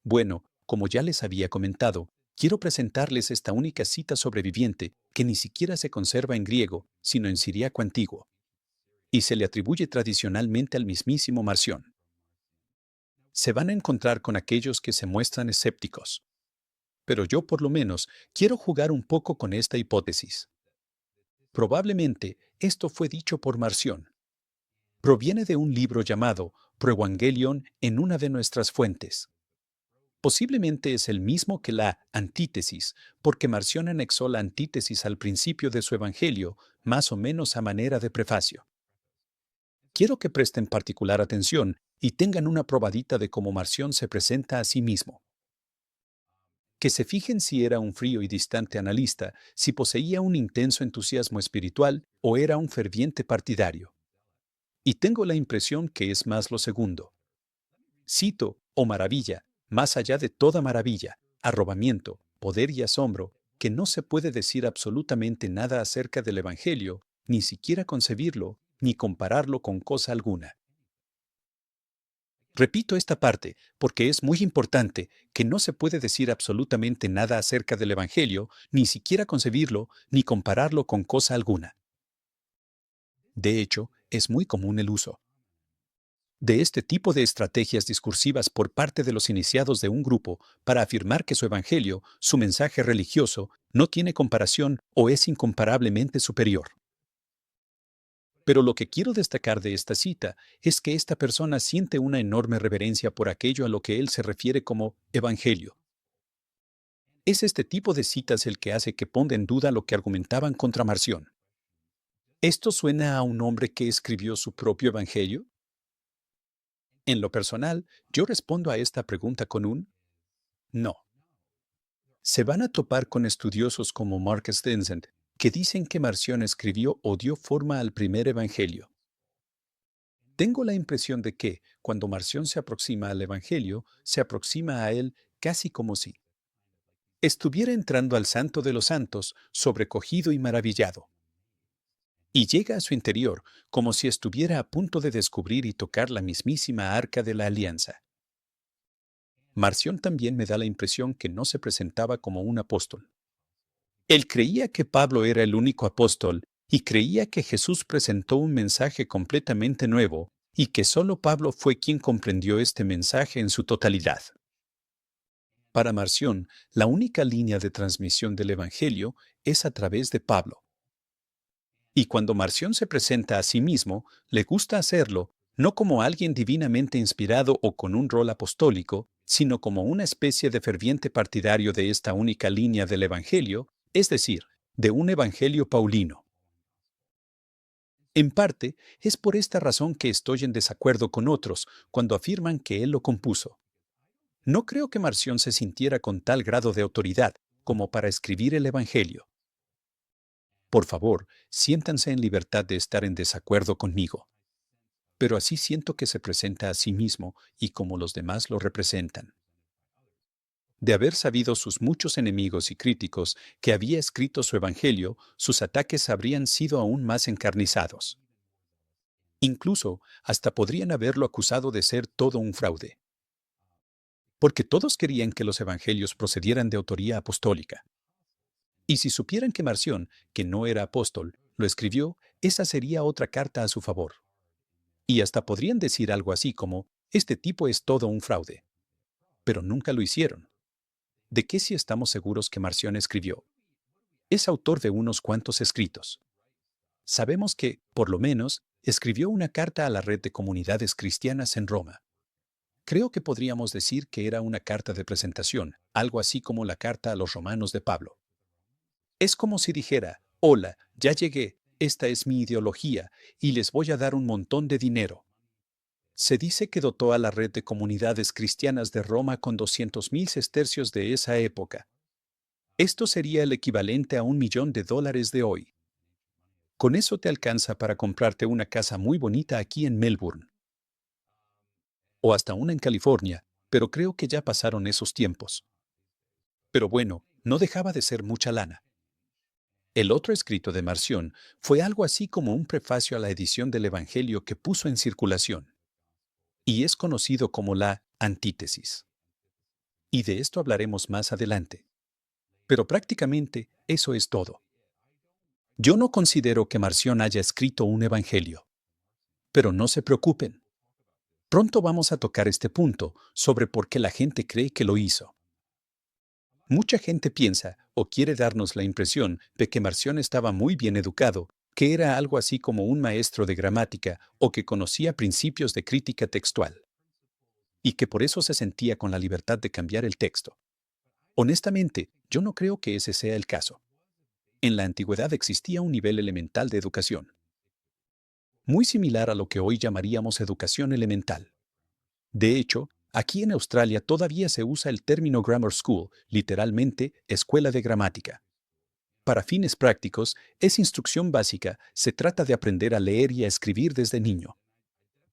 Bueno, como ya les había comentado, quiero presentarles esta única cita sobreviviente que ni siquiera se conserva en griego, sino en siríaco antiguo, y se le atribuye tradicionalmente al mismísimo Marción. Se van a encontrar con aquellos que se muestran escépticos, pero yo por lo menos quiero jugar un poco con esta hipótesis. Probablemente esto fue dicho por Marción. Proviene de un libro llamado Proevangelion en una de nuestras fuentes. Posiblemente es el mismo que la antítesis, porque Marción anexó la antítesis al principio de su evangelio, más o menos a manera de prefacio. Quiero que presten particular atención y tengan una probadita de cómo Marción se presenta a sí mismo. Que se fijen si era un frío y distante analista, si poseía un intenso entusiasmo espiritual o era un ferviente partidario. Y tengo la impresión que es más lo segundo. Cito, oh maravilla, más allá de toda maravilla, arrobamiento, poder y asombro, que no se puede decir absolutamente nada acerca del Evangelio, ni siquiera concebirlo, ni compararlo con cosa alguna. Repito esta parte porque es muy importante que no se puede decir absolutamente nada acerca del Evangelio, ni siquiera concebirlo, ni compararlo con cosa alguna. De hecho, es muy común el uso de este tipo de estrategias discursivas por parte de los iniciados de un grupo para afirmar que su evangelio, su mensaje religioso, no tiene comparación o es incomparablemente superior. Pero lo que quiero destacar de esta cita es que esta persona siente una enorme reverencia por aquello a lo que él se refiere como evangelio. Es este tipo de citas el que hace que ponga en duda lo que argumentaban contra Marción. ¿Esto suena a un hombre que escribió su propio evangelio? En lo personal, yo respondo a esta pregunta con un no. Se van a topar con estudiosos como Mark Stenson, que dicen que Marción escribió o dio forma al primer evangelio. Tengo la impresión de que, cuando Marción se aproxima al evangelio, se aproxima a él casi como si estuviera entrando al Santo de los Santos, sobrecogido y maravillado. Y llega a su interior como si estuviera a punto de descubrir y tocar la mismísima arca de la alianza. Marción también me da la impresión que no se presentaba como un apóstol. Él creía que Pablo era el único apóstol y creía que Jesús presentó un mensaje completamente nuevo y que solo Pablo fue quien comprendió este mensaje en su totalidad. Para Marción, la única línea de transmisión del Evangelio es a través de Pablo. Y cuando Marción se presenta a sí mismo, le gusta hacerlo no como alguien divinamente inspirado o con un rol apostólico, sino como una especie de ferviente partidario de esta única línea del Evangelio, es decir, de un Evangelio paulino. En parte, es por esta razón que estoy en desacuerdo con otros cuando afirman que él lo compuso. No creo que Marción se sintiera con tal grado de autoridad como para escribir el Evangelio. Por favor, siéntanse en libertad de estar en desacuerdo conmigo. Pero así siento que se presenta a sí mismo y como los demás lo representan. De haber sabido sus muchos enemigos y críticos que había escrito su Evangelio, sus ataques habrían sido aún más encarnizados. Incluso, hasta podrían haberlo acusado de ser todo un fraude. Porque todos querían que los Evangelios procedieran de autoría apostólica. Y si supieran que Marción, que no era apóstol, lo escribió, esa sería otra carta a su favor. Y hasta podrían decir algo así como, este tipo es todo un fraude. Pero nunca lo hicieron. ¿De qué si estamos seguros que Marción escribió? Es autor de unos cuantos escritos. Sabemos que, por lo menos, escribió una carta a la red de comunidades cristianas en Roma. Creo que podríamos decir que era una carta de presentación, algo así como la carta a los romanos de Pablo. Es como si dijera, hola, ya llegué, esta es mi ideología, y les voy a dar un montón de dinero. Se dice que dotó a la red de comunidades cristianas de Roma con 200.000 sestercios de esa época. Esto sería el equivalente a $1.000.000 de hoy. Con eso te alcanza para comprarte una casa muy bonita aquí en Melbourne. O hasta una en California, pero creo que ya pasaron esos tiempos. Pero bueno, no dejaba de ser mucha lana. El otro escrito de Marción fue algo así como un prefacio a la edición del Evangelio que puso en circulación, y es conocido como la antítesis. y de esto hablaremos más adelante. Pero prácticamente eso es todo. Yo no considero que Marción haya escrito un evangelio. Pero no se preocupen. Pronto vamos a tocar este punto sobre por qué la gente cree que lo hizo. Mucha gente piensa o quiere darnos la impresión de que Marción estaba muy bien educado, que era algo así como un maestro de gramática o que conocía principios de crítica textual, y que por eso se sentía con la libertad de cambiar el texto. Honestamente, yo no creo que ese sea el caso. En la antigüedad existía un nivel elemental de educación, muy similar a lo que hoy llamaríamos educación elemental. De hecho, aquí en Australia todavía se usa el término grammar school, literalmente escuela de gramática. Para fines prácticos, es instrucción básica, se trata de aprender a leer y a escribir desde niño.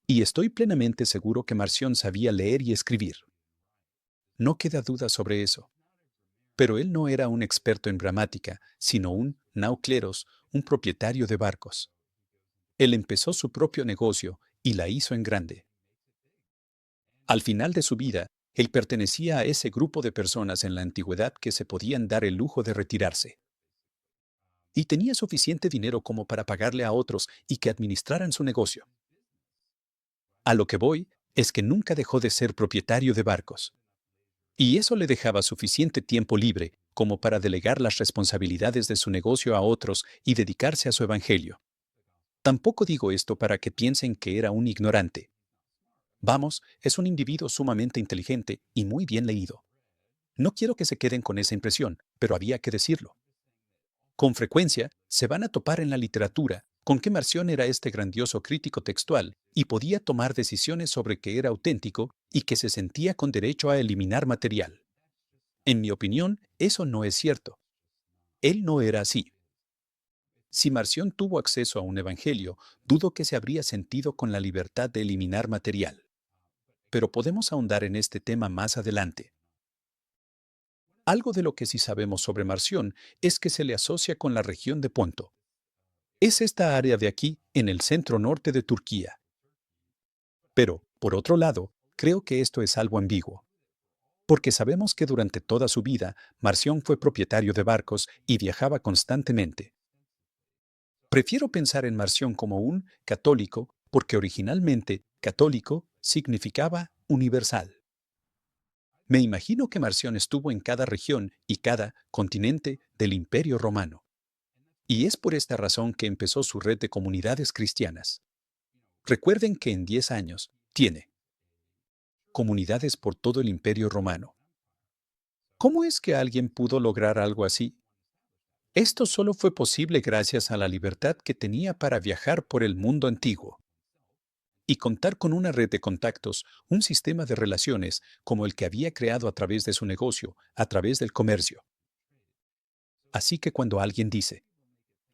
Y estoy plenamente seguro que Marción sabía leer y escribir. No queda duda sobre eso. Pero él no era un experto en gramática, sino un naucleros, un propietario de barcos. Él empezó su propio negocio y la hizo en grande. Al final de su vida, él pertenecía a ese grupo de personas en la antigüedad que se podían dar el lujo de retirarse. Y tenía suficiente dinero como para pagarle a otros y que administraran su negocio. A lo que voy es que nunca dejó de ser propietario de barcos. Y eso le dejaba suficiente tiempo libre como para delegar las responsabilidades de su negocio a otros y dedicarse a su evangelio. Tampoco digo esto para que piensen que era un ignorante. Vamos, es un individuo sumamente inteligente y muy bien leído. No quiero que se queden con esa impresión, pero había que decirlo. Con frecuencia, se van a topar en la literatura con que Marción era este grandioso crítico textual y podía tomar decisiones sobre que era auténtico y que se sentía con derecho a eliminar material. En mi opinión, eso no es cierto. Él no era así. Si Marción tuvo acceso a un evangelio, dudo que se habría sentido con la libertad de eliminar material. Pero podemos ahondar en este tema más adelante. Algo de lo que sí sabemos sobre Marción es que se le asocia con la región de Ponto. Es esta área de aquí, en el centro norte de Turquía. Pero, por otro lado, creo que esto es algo ambiguo. Porque sabemos que durante toda su vida, Marción fue propietario de barcos y viajaba constantemente. Prefiero pensar en Marción como un católico porque originalmente católico significaba universal. Me imagino que Marción estuvo en cada región y cada continente del Imperio Romano. Y es por esta razón que empezó su red de comunidades cristianas. Recuerden que en 10 años tiene comunidades por todo el Imperio Romano. ¿Cómo es que alguien pudo lograr algo así? Esto solo fue posible gracias a la libertad que tenía para viajar por el mundo antiguo y contar con una red de contactos, un sistema de relaciones como el que había creado a través de su negocio, a través del comercio. Así que cuando alguien dice,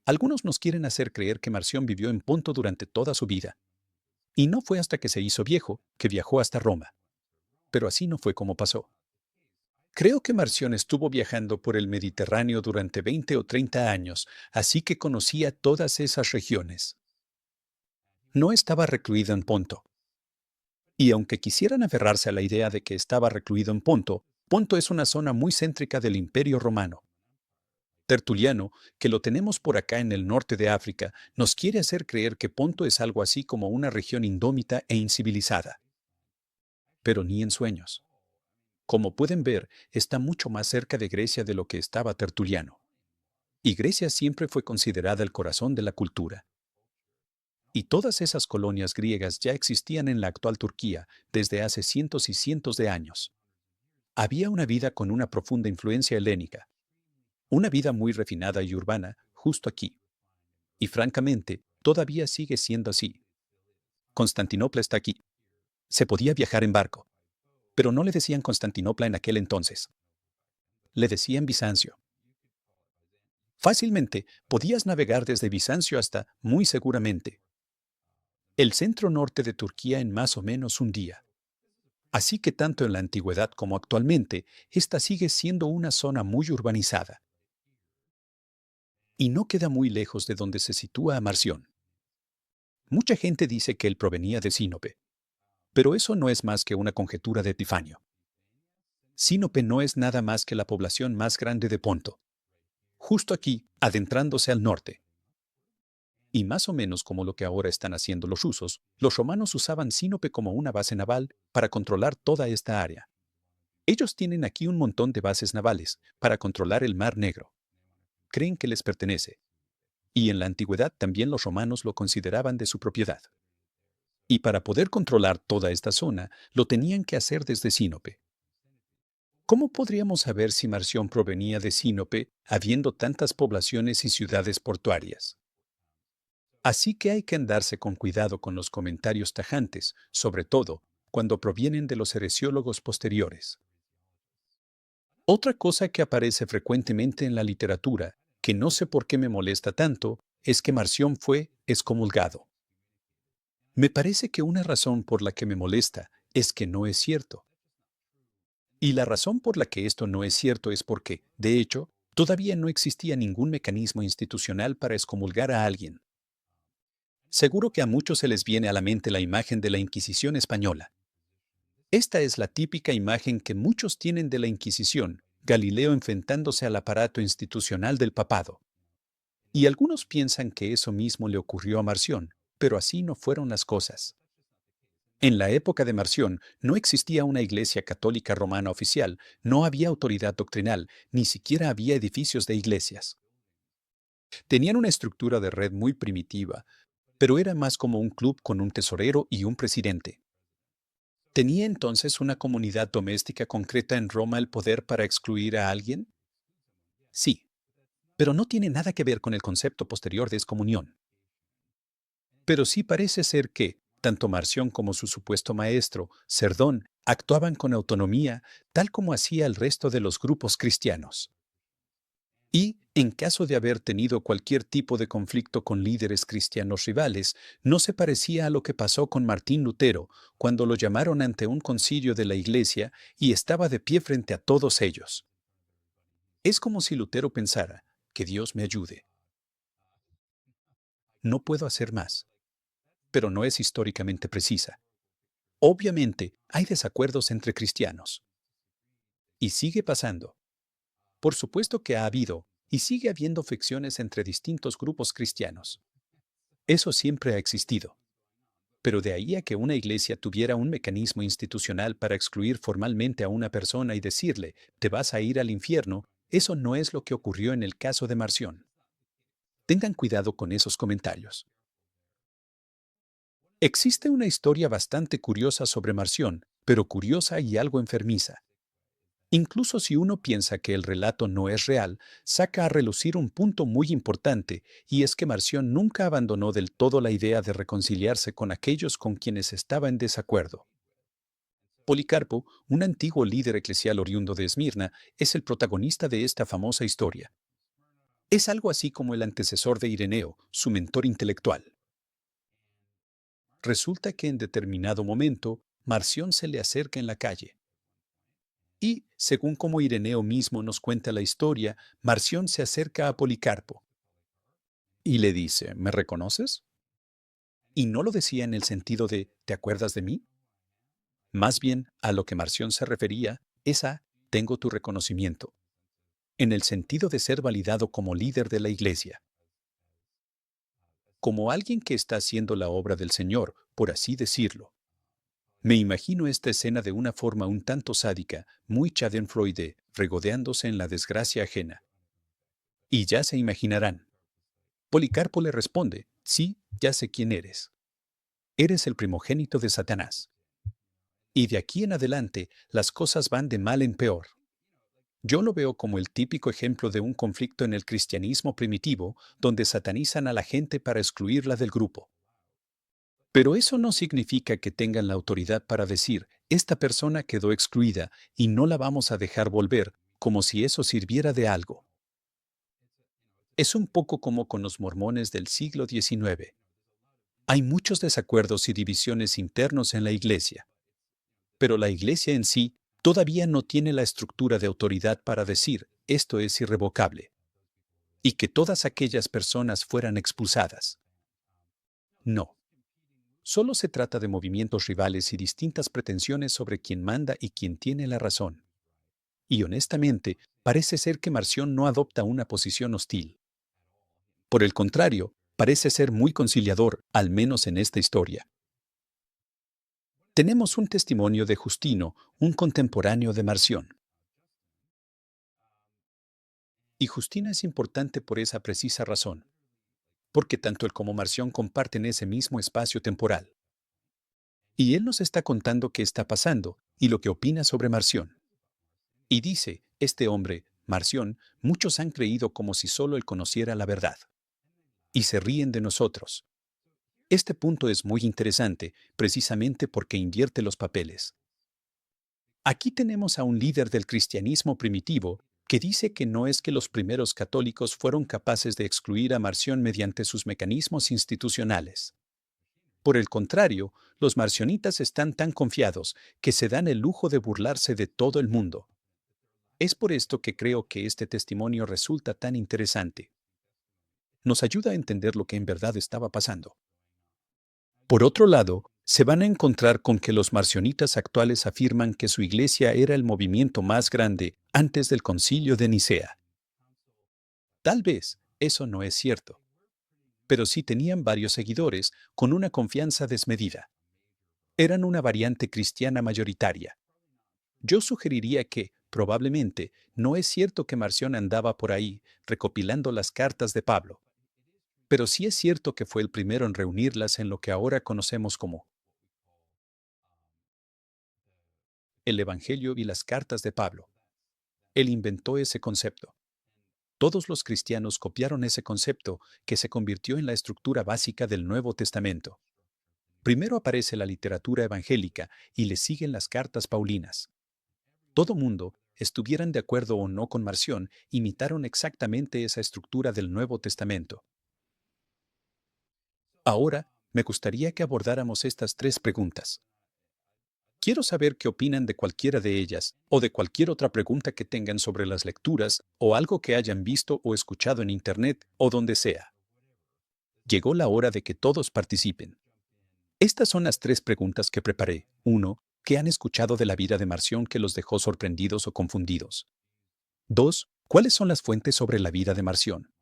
algunos nos quieren hacer creer que Marción vivió en Ponto durante toda su vida, y no fue hasta que se hizo viejo que viajó hasta Roma. Pero así no fue como pasó. Creo que Marción estuvo viajando por el Mediterráneo durante 20 o 30 años, así que conocía todas esas regiones. No estaba recluido en Ponto. Y aunque quisieran aferrarse a la idea de que estaba recluido en Ponto, Ponto es una zona muy céntrica del Imperio Romano. Tertuliano, que lo tenemos por acá en el norte de África, nos quiere hacer creer que Ponto es algo así como una región indómita e incivilizada. Pero ni en sueños. Como pueden ver, está mucho más cerca de Grecia de lo que estaba Tertuliano. Y Grecia siempre fue considerada el corazón de la cultura. Y todas esas colonias griegas ya existían en la actual Turquía desde hace cientos y cientos de años. Había una vida con una profunda influencia helénica. Una vida muy refinada y urbana, justo aquí. Y francamente, todavía sigue siendo así. Constantinopla está aquí. Se podía viajar en barco. Pero no le decían Constantinopla en aquel entonces. Le decían Bizancio. Fácilmente podías navegar desde Bizancio hasta, muy seguramente, el centro norte de Turquía en más o menos un día. Así que tanto en la antigüedad como actualmente, esta sigue siendo una zona muy urbanizada. Y no queda muy lejos de donde se sitúa Marción. Mucha gente dice que él provenía de Sinope, pero eso no es más que una conjetura de Epifanio. Sinope no es nada más que la población más grande de Ponto. Justo aquí, adentrándose al norte. Y más o menos como lo que ahora están haciendo los rusos, los romanos usaban Sinope como una base naval para controlar toda esta área. Ellos tienen aquí un montón de bases navales para controlar el Mar Negro. Creen que les pertenece. Y en la antigüedad también los romanos lo consideraban de su propiedad. Y para poder controlar toda esta zona, lo tenían que hacer desde Sinope. ¿Cómo podríamos saber si Marción provenía de Sinope, habiendo tantas poblaciones y ciudades portuarias? Así que hay que andarse con cuidado con los comentarios tajantes, sobre todo cuando provienen de los heresiólogos posteriores. Otra cosa que aparece frecuentemente en la literatura, que no sé por qué me molesta tanto, es que Marción fue excomulgado. Me parece que una razón por la que me molesta es que no es cierto. Y la razón por la que esto no es cierto es porque, de hecho, todavía no existía ningún mecanismo institucional para excomulgar a alguien. Seguro que a muchos se les viene a la mente la imagen de la Inquisición española. Esta es la típica imagen que muchos tienen de la Inquisición, Galileo enfrentándose al aparato institucional del papado. Y algunos piensan que eso mismo le ocurrió a Marción, pero así no fueron las cosas. En la época de Marción no existía una iglesia católica romana oficial, no había autoridad doctrinal, ni siquiera había edificios de iglesias. Tenían una estructura de red muy primitiva, pero era más como un club con un tesorero y un presidente. ¿Tenía entonces una comunidad doméstica concreta en Roma el poder para excluir a alguien? Sí, pero no tiene nada que ver con el concepto posterior de excomunión. Pero sí parece ser que, tanto Marción como su supuesto maestro, Cerdón, actuaban con autonomía, tal como hacía el resto de los grupos cristianos. Y, en caso de haber tenido cualquier tipo de conflicto con líderes cristianos rivales, no se parecía a lo que pasó con Martín Lutero, cuando lo llamaron ante un concilio de la Iglesia y estaba de pie frente a todos ellos. Es como si Lutero pensara, que Dios me ayude. No puedo hacer más. Pero no es históricamente precisa. Obviamente, hay desacuerdos entre cristianos. Y sigue pasando. Por supuesto que ha habido, y sigue habiendo fricciones entre distintos grupos cristianos. Eso siempre ha existido. Pero de ahí a que una iglesia tuviera un mecanismo institucional para excluir formalmente a una persona y decirle, te vas a ir al infierno, eso no es lo que ocurrió en el caso de Marción. Tengan cuidado con esos comentarios. Existe una historia bastante curiosa sobre Marción, pero curiosa y algo enfermiza. Incluso si uno piensa que el relato no es real, saca a relucir un punto muy importante, y es que Marción nunca abandonó del todo la idea de reconciliarse con aquellos con quienes estaba en desacuerdo. Policarpo, un antiguo líder eclesial oriundo de Esmirna, es el protagonista de esta famosa historia. Es algo así como el antecesor de Ireneo, su mentor intelectual. Resulta que en determinado momento, Marción se le acerca en la calle. Y, según como Ireneo mismo nos cuenta la historia, Marción se acerca a Policarpo y le dice, ¿me reconoces? Y no lo decía en el sentido de, ¿te acuerdas de mí? Más bien, a lo que Marción se refería es a, tengo tu reconocimiento, en el sentido de ser validado como líder de la iglesia, como alguien que está haciendo la obra del Señor, por así decirlo. Me imagino esta escena de una forma un tanto sádica, muy Schadenfreude, regodeándose en la desgracia ajena. Y ya se imaginarán. Policarpo le responde, sí, ya sé quién eres. Eres el primogénito de Satanás. Y de aquí en adelante, las cosas van de mal en peor. Yo lo veo como el típico ejemplo de un conflicto en el cristianismo primitivo, donde satanizan a la gente para excluirla del grupo. Pero eso no significa que tengan la autoridad para decir, esta persona quedó excluida y no la vamos a dejar volver, como si eso sirviera de algo. Es un poco como con los mormones del siglo XIX. Hay muchos desacuerdos y divisiones internos en la iglesia, pero la iglesia en sí todavía no tiene la estructura de autoridad para decir, esto es irrevocable, y que todas aquellas personas fueran expulsadas. No. Solo se trata de movimientos rivales y distintas pretensiones sobre quién manda y quién tiene la razón. Y honestamente, parece ser que Marción no adopta una posición hostil. Por el contrario, parece ser muy conciliador, al menos en esta historia. Tenemos un testimonio de Justino, un contemporáneo de Marción. Y Justino es importante por esa precisa razón, porque tanto él como Marción comparten ese mismo espacio temporal. Y él nos está contando qué está pasando y lo que opina sobre Marción. Y dice, este hombre, Marción, muchos han creído como si solo él conociera la verdad. Y se ríen de nosotros. Este punto es muy interesante, precisamente porque invierte los papeles. Aquí tenemos a un líder del cristianismo primitivo que dice que no es que los primeros católicos fueron capaces de excluir a Marción mediante sus mecanismos institucionales. Por el contrario, los marcionitas están tan confiados que se dan el lujo de burlarse de todo el mundo. Es por esto que creo que este testimonio resulta tan interesante. Nos ayuda a entender lo que en verdad estaba pasando. Por otro lado, se van a encontrar con que los marcionitas actuales afirman que su iglesia era el movimiento más grande antes del concilio de Nicea. Tal vez eso no es cierto, pero sí tenían varios seguidores con una confianza desmedida. Eran una variante cristiana mayoritaria. Yo sugeriría que, probablemente, no es cierto que Marción andaba por ahí recopilando las cartas de Pablo, pero sí es cierto que fue el primero en reunirlas en lo que ahora conocemos como el Evangelio y las cartas de Pablo. Él inventó ese concepto. Todos los cristianos copiaron ese concepto que se convirtió en la estructura básica del Nuevo Testamento. Primero aparece la literatura evangélica y le siguen las cartas paulinas. Todo mundo, estuvieran de acuerdo o no con Marción, imitaron exactamente esa estructura del Nuevo Testamento. Ahora, me gustaría que abordáramos estas tres preguntas. Quiero saber qué opinan de cualquiera de ellas, o de cualquier otra pregunta que tengan sobre las lecturas, o algo que hayan visto o escuchado en Internet, o donde sea. Llegó la hora de que todos participen. Estas son las tres preguntas que preparé. 1. ¿Qué han escuchado de la vida de Marción que los dejó sorprendidos o confundidos? 2. ¿Cuáles son las fuentes sobre la vida de Marción?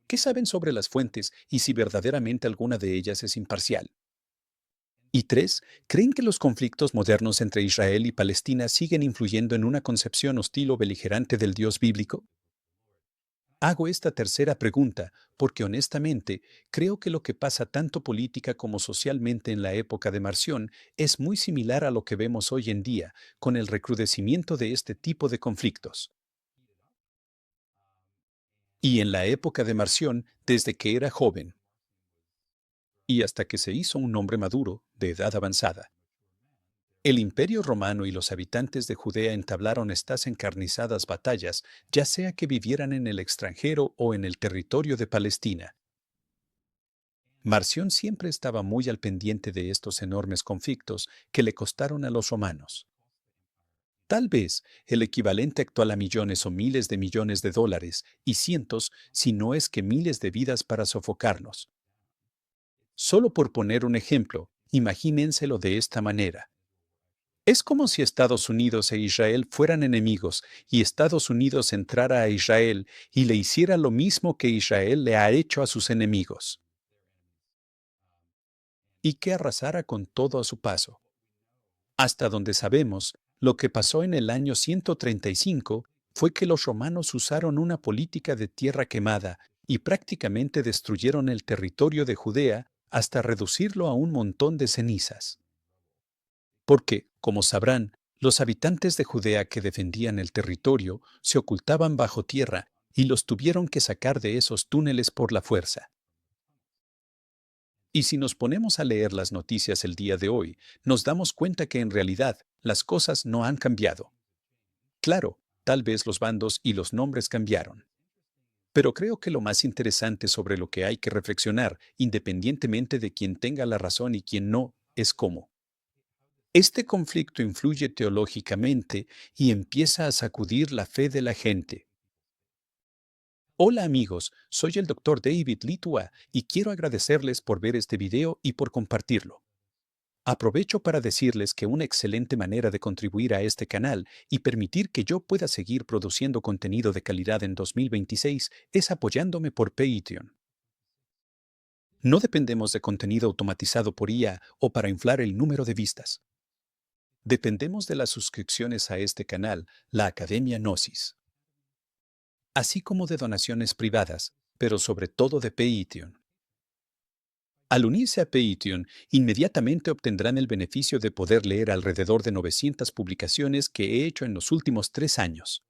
¿Qué saben sobre las fuentes y si verdaderamente alguna de ellas es imparcial? Y 3. ¿Creen que los conflictos modernos entre Israel y Palestina siguen influyendo en una concepción hostil o beligerante del Dios bíblico? Hago esta tercera pregunta porque honestamente creo que lo que pasa tanto política como socialmente en la época de Marción es muy similar a lo que vemos hoy en día con el recrudecimiento de este tipo de conflictos. Y en la época de Marción, desde que era joven y hasta que se hizo un hombre maduro, de edad avanzada. El Imperio Romano y los habitantes de Judea entablaron estas encarnizadas batallas, ya sea que vivieran en el extranjero o en el territorio de Palestina. Marción siempre estaba muy al pendiente de estos enormes conflictos que le costaron a los romanos. Tal vez el equivalente actual a millones o miles de millones de dólares y cientos, si no es que miles de vidas para sofocarnos. Solo por poner un ejemplo, imagínenselo de esta manera. Es como si Estados Unidos e Israel fueran enemigos y Estados Unidos entrara a Israel y le hiciera lo mismo que Israel le ha hecho a sus enemigos, y que arrasara con todo a su paso. Hasta donde sabemos, lo que pasó en el año 135 fue que los romanos usaron una política de tierra quemada y prácticamente destruyeron el territorio de Judea hasta reducirlo a un montón de cenizas. Porque, como sabrán, los habitantes de Judea que defendían el territorio se ocultaban bajo tierra y los tuvieron que sacar de esos túneles por la fuerza. Y si nos ponemos a leer las noticias el día de hoy, nos damos cuenta que en realidad las cosas no han cambiado. Claro, tal vez los bandos y los nombres cambiaron. Pero creo que lo más interesante sobre lo que hay que reflexionar, independientemente de quién tenga la razón y quién no, es cómo este conflicto influye teológicamente y empieza a sacudir la fe de la gente. Hola amigos, soy el Dr. David Litua y quiero agradecerles por ver este video y por compartirlo. Aprovecho para decirles que una excelente manera de contribuir a este canal y permitir que yo pueda seguir produciendo contenido de calidad en 2026 es apoyándome por Patreon. No dependemos de contenido automatizado por IA o para inflar el número de vistas. Dependemos de las suscripciones a este canal, la Academia Gnosis, así como de donaciones privadas, pero sobre todo de Patreon. Al unirse a Patreon, inmediatamente obtendrán el beneficio de poder leer alrededor de 900 publicaciones que he hecho en los últimos 3 años.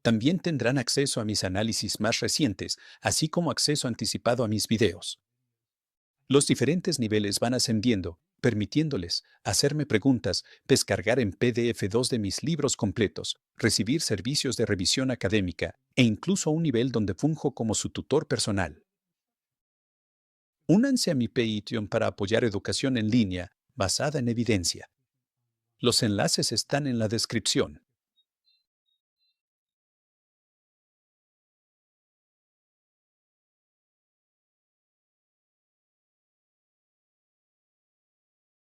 También tendrán acceso a mis análisis más recientes, así como acceso anticipado a mis videos. Los diferentes niveles van ascendiendo, permitiéndoles hacerme preguntas, descargar en PDF 2 de mis libros completos, recibir servicios de revisión académica e incluso un nivel donde funjo como su tutor personal. Únanse a mi Patreon para apoyar educación en línea basada en evidencia. Los enlaces están en la descripción.